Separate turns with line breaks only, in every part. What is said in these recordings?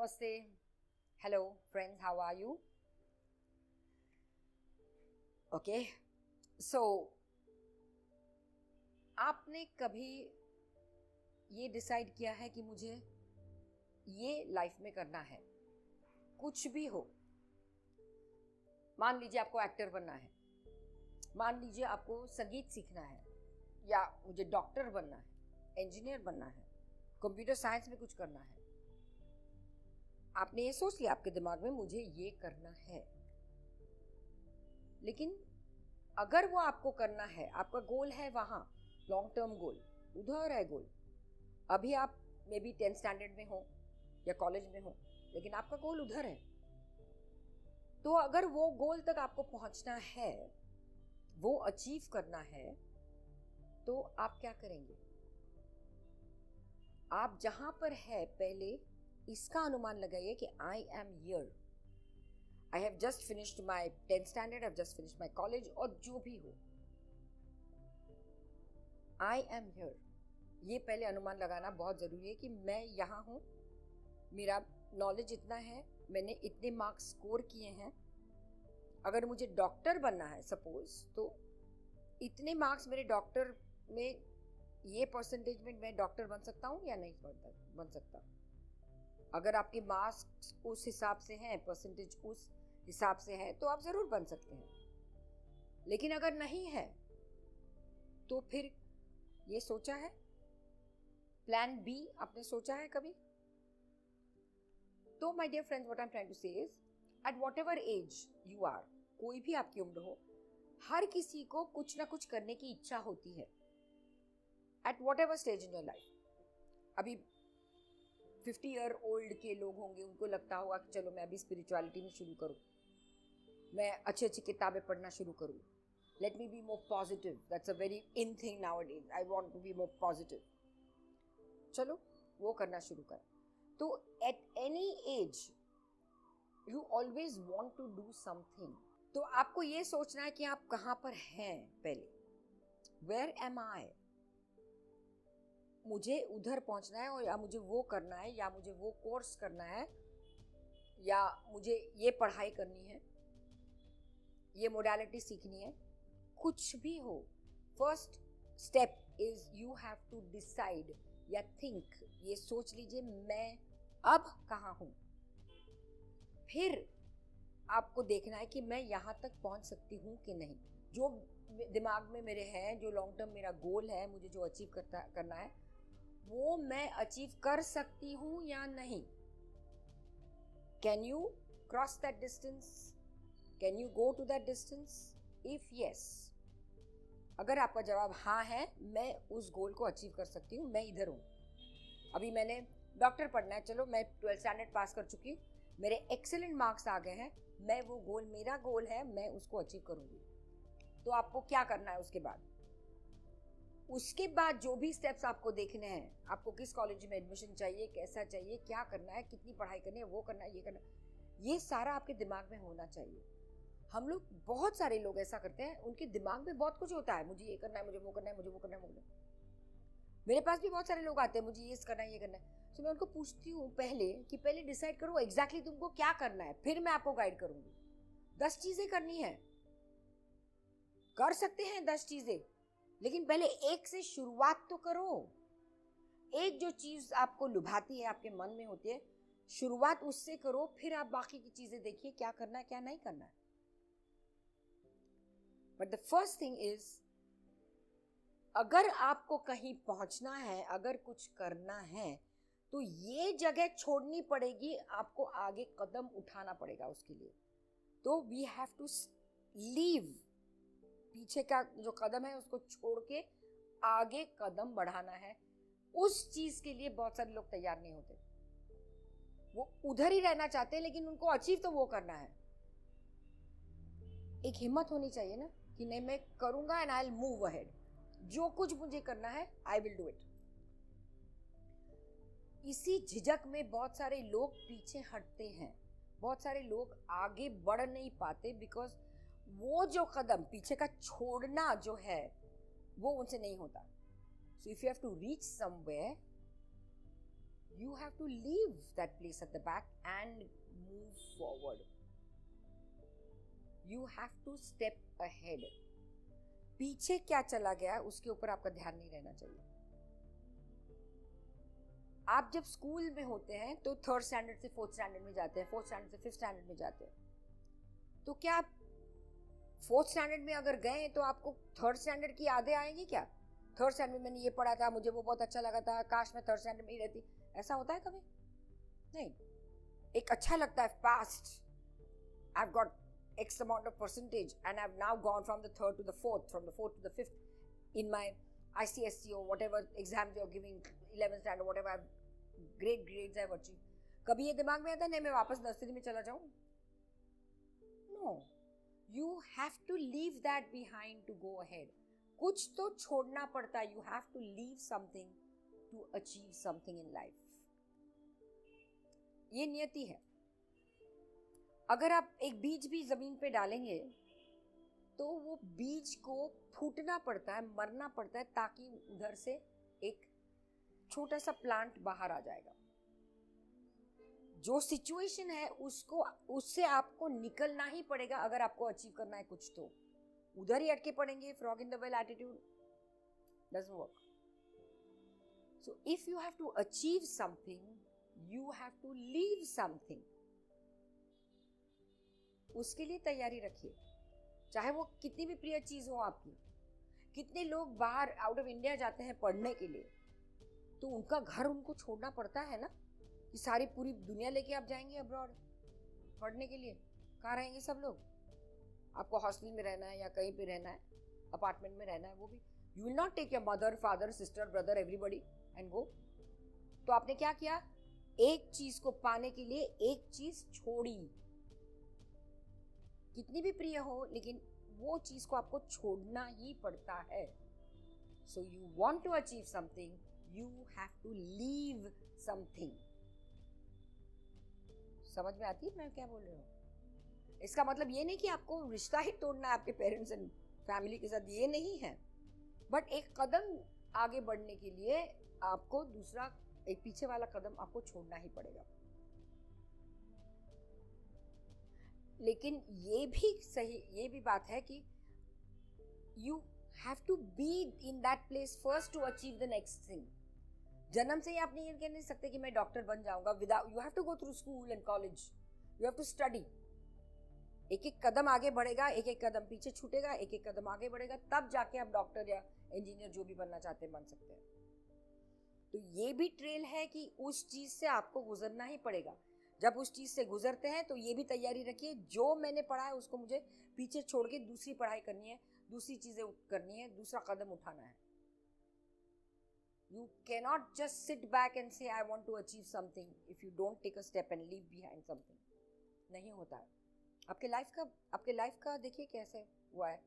Namaste. Hello, friends. How are you? Okay. So, आपने कभी ये डिसाइड किया है कि मुझे ये लाइफ में करना है, कुछ भी हो। मान लीजिए आपको एक्टर बनना है, मान लीजिए आपको संगीत सीखना है, या मुझे डॉक्टर बनना है, इंजीनियर बनना है, कंप्यूटर साइंस में कुछ करना है। आपने ये सोच लिया आपके दिमाग में मुझे ये करना है, लेकिन अगर वो आपको करना है, आपका गोल है वहां, लॉन्ग टर्म गोल उधर है गोल। अभी आप मे बी 10th स्टैंडर्ड में हो या कॉलेज में हो, लेकिन आपका गोल उधर है। तो अगर वो गोल तक आपको पहुंचना है, वो अचीव करना है, तो आप क्या करेंगे? आप जहां पर है पहले इसका अनुमान लगाइए कि I am here, I have just finished my 10th standard, I have just finished my college, और जो भी हो, आई एम हियर। ये पहले अनुमान लगाना बहुत जरूरी है कि मैं यहाँ हूँ, मेरा नॉलेज इतना है, मैंने इतने मार्क्स स्कोर किए हैं। अगर मुझे डॉक्टर बनना है सपोज, तो इतने मार्क्स मेरे डॉक्टर में, ये परसेंटेज में मैं डॉक्टर बन सकता हूँ या नहीं बन सकता। अगर आपके मार्क्स उस हिसाब से हैं, परसेंटेज उस हिसाब से है, तो आप जरूर बन सकते हैं। लेकिन अगर नहीं है तो फिर ये सोचा है, प्लान बी आपने सोचा है कभी? तो my dear friends, what I am trying to say is, at whatever age you are, कोई भी आपकी उम्र हो, हर किसी को कुछ ना कुछ करने की इच्छा होती है, at whatever stage in your life. अभी 50 ईयर ओल्ड के लोग होंगे, उनको लगता होगा कि चलो मैं अभी स्पिरिचुअलिटी में शुरू करूं, मैं अच्छी अच्छी किताबें पढ़ना शुरू करूं, let me be more positive, that's a very in thing nowadays, I want to be more positive. चलो वो करना शुरू कर। तो at any age you always want to do something. तो आपको ये सोचना है कि आप कहां पर हैं पहले, वेयर एम आई, मुझे उधर पहुंचना है, और या मुझे वो करना है, या मुझे वो कोर्स करना है, या मुझे ये पढ़ाई करनी है, ये मोडालिटी सीखनी है, कुछ भी हो। First step is you have to decide या थिंक, ये सोच लीजिए मैं अब कहाँ हूं। फिर आपको देखना है कि मैं यहां तक पहुंच सकती हूं कि नहीं। जो दिमाग में मेरे है, जो लॉन्ग टर्म मेरा गोल है, मुझे जो अचीव करना है, वो मैं अचीव कर सकती हूं या नहीं। Can you cross that distance, can you go to that distance? If yes, अगर आपका जवाब हाँ है, मैं उस गोल को अचीव कर सकती हूँ, मैं इधर हूँ। अभी मैंने डॉक्टर पढ़ना है, चलो मैं 12th स्टैंडर्ड पास कर चुकी, मेरे एक्सेलेंट मार्क्स आ गए हैं, मैं वो गोल, मेरा गोल है, मैं उसको अचीव करूंगी। तो आपको क्या करना है उसके बाद? उसके बाद जो भी स्टेप्स आपको देखने हैं, आपको किस कॉलेज में एडमिशन चाहिए, कैसा चाहिए, क्या करना है, कितनी पढ़ाई करनी है, वो करना है, ये करना है, ये सारा आपके दिमाग में होना चाहिए। हम लोग, बहुत सारे लोग ऐसा करते हैं, उनके दिमाग में बहुत कुछ होता है, मुझे ये करना है, मुझे वो करना है, मुझे वो करना है, वो करना है। मेरे पास भी बहुत सारे लोग आते हैं, मुझे ये करना है, ये करना है। तो मैं उनको पूछती हूँ पहले कि पहले डिसाइड करो एग्जैक्टली तुमको क्या करना है, फिर मैं आपको गाइड करूंगी। 10 चीजें करनी है, कर सकते हैं 10 चीजें, लेकिन पहले एक से शुरुआत तो करो। एक जो चीज आपको लुभाती है, आपके मन में होती है, शुरुआत उससे करो, फिर आप बाकी की चीजें देखिए क्या करना है, क्या नहीं करना है। But the first thing is, अगर आपको कहीं पहुंचना है, अगर कुछ करना है, तो ये जगह छोड़नी पड़ेगी, आपको आगे कदम उठाना पड़ेगा उसके लिए। तो वी हैव टू लीव, पीछे का जो कदम है उसको छोड़ के आगे कदम बढ़ाना है। उस चीज के लिए बहुत सारे लोग तैयार नहीं होते, वो उधर ही रहना चाहते हैं, लेकिन उनको अचीव तो वो करना है। एक हिम्मत होनी चाहिए ना कि नहीं, मैं करूंगा and I will move ahead, जो कुछ मुझे करना है आई विल डू इट। इसी झिझक में बहुत सारे लोग पीछे हटते हैं, बहुत सारे लोग आगे बढ़ नहीं पाते, बिकॉज वो जो कदम पीछे का छोड़ना जो है वो उनसे नहीं होता। So if you have to reach somewhere, You have to leave that place at the back and move forward. You have to step ahead. पीछे क्या चला गया उसके ऊपर आपका ध्यान नहीं रहना चाहिए. आप जब स्कूल में होते हैं तो 3rd स्टैंडर्ड से 4th स्टैंडर्ड में जाते हैं, 4th स्टैंडर्ड से 5th स्टैंडर्ड में जाते हैं. तो क्या आप 4th स्टैंडर्ड में अगर गए तो आपको 3rd स्टैंडर्ड की यादें आएंगी क्या? 3rd स्टैंडर्ड में मैंने ये पढ़ा था, मुझे वो बहुत अच्छा लगा था, काश मैं 3rd स्टैंडर्ड में ही रहती. ऐसा होता है कभी? नहीं. एक अच्छा लगता है, past I've got X amount of percentage and I've now gone from the 3rd to the 4th, from the 4th to the 5th in my ICSE or whatever exams you're giving, 11th standard, whatever great grades I've achieved. कभी ये दिमाग में आता है नहीं मैं वापस nursery में चला जाऊं? No. You have to leave that behind to go ahead. कुछ तो छोड़ना पड़ता है. You have to leave something to achieve something in life. ये नियति है. अगर आप एक बीज भी जमीन पे डालेंगे तो वो बीज को फूटना पड़ता है, मरना पड़ता है, ताकि उधर से एक छोटा सा प्लांट बाहर आ जाएगा. जो सिचुएशन है उससे आपको निकलना ही पड़ेगा. अगर आपको अचीव करना है कुछ तो उधर ही अटके पड़ेंगे. Frog in the well attitude doesn't work. So if you have to achieve something, you have to leave something. उसके लिए तैयारी रखिए. चाहे वो कितनी भी प्रिय चीज हो आपकी. कितने लोग बाहर आउट ऑफ इंडिया जाते हैं पढ़ने के लिए, तो उनका घर उनको छोड़ना पड़ता है ना, कि सारी पूरी दुनिया लेके आप जाएंगे अब्रॉड पढ़ने के लिए. कहाँ रहेंगे सब लोग? आपको हॉस्टल में रहना है या कहीं पे रहना है, अपार्टमेंट में रहना है, वो भी you will not take your mother, father, sister, brother, everybody and go. तो आपने क्या किया? एक चीज को पाने के लिए एक चीज छोड़ी. कितनी भी प्रिय हो, लेकिन वो चीज को आपको छोड़ना ही पड़ता है. So you want to achieve something, you have to leave something. समझ में आती है मैं क्या बोल रही हूँ? इसका मतलब ये नहीं कि आपको रिश्ता ही तोड़ना है आपके पेरेंट्स एंड फैमिली के साथ, ये नहीं है. बट एक कदम आगे बढ़ने के लिए आपको दूसरा, एक पीछे वाला कदम आपको छोड़ना ही पड़ेगा. लेकिन ये भी बात है कि you have to be in that place first to achieve the next thing. जन्म से ही आप नहीं कह नहीं सकते कि मैं डॉक्टर बन जाऊंगा. Without, you have to go through school and college, you have to study. एक एक कदम आगे बढ़ेगा, एक एक कदम पीछे छूटेगा, एक एक कदम आगे बढ़ेगा, तब जाके आप डॉक्टर या इंजीनियर जो भी बनना चाहते हैं बन सकते हैं. तो ये भी ट्रेल है कि उस चीज से आपको गुजरना ही पड़ेगा. जब उस चीज से गुजरते हैं तो ये भी तैयारी रखिए, जो मैंने पढ़ा है उसको मुझे पीछे छोड़ के दूसरी पढ़ाई करनी है, दूसरी चीजें करनी है, दूसरा कदम उठाना है. You cannot just sit back and say I want to achieve something if you don't take a step and leave behind something. नहीं होता है. आपके लाइफ का देखिए कैसे हुआ है.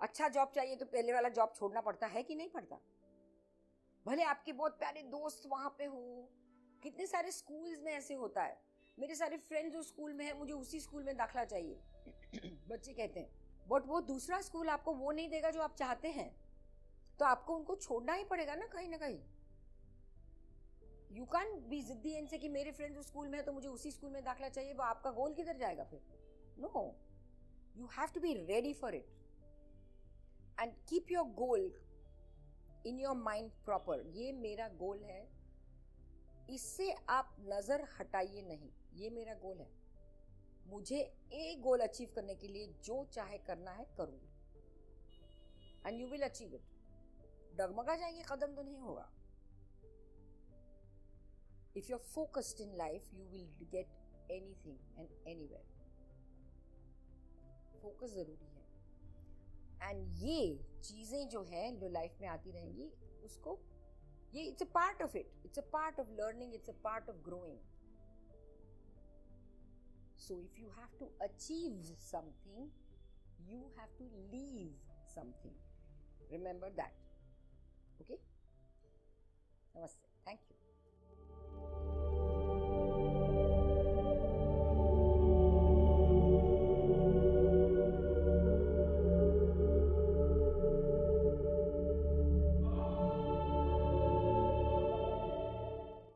अच्छा जॉब चाहिए तो पहले वाला जॉब छोड़ना पड़ता है कि नहीं पड़ता? भले आपके बहुत प्यारे दोस्त वहां पे हो. कितने सारे स्कूल्स में ऐसे होता है. मेरे सारे फ्रेंड्स उस स्कूल में है, मुझे उसी स्कूल में दाखला चाहिए बच्चे कहते हैं. बट वो दूसरा स्कूल आपको वो नहीं देगा जो आप चाहते हैं, तो आपको उनको छोड़ना ही पड़ेगा ना कहीं ना कहीं. यू कैन बी जिद्दी एंड से कि मेरे फ्रेंड्स उस स्कूल में है तो मुझे उसी स्कूल में दाखला चाहिए. वो आपका गोल किधर जाएगा फिर? No, you have to be ready for it and keep your goal in your mind proper. ये मेरा गोल है, इससे आप नजर हटाइए नहीं. ये मेरा गोल है, मुझे एक गोल अचीव करने के लिए जो चाहे करना है करूंगी, and you will achieve it. डगमगा जाएंगे कदम तो नहीं होगा. If you are focused in life you will get anything and anywhere. Focus जरूरी है. एंड ये चीजें जो है जो लाइफ में आती रहेंगी, उसको ये it's a part of it. It's a part of learning, it's a part of growing. So if you have to achieve something, you have to leave something. Remember that. Okay? Namaste. Thank you.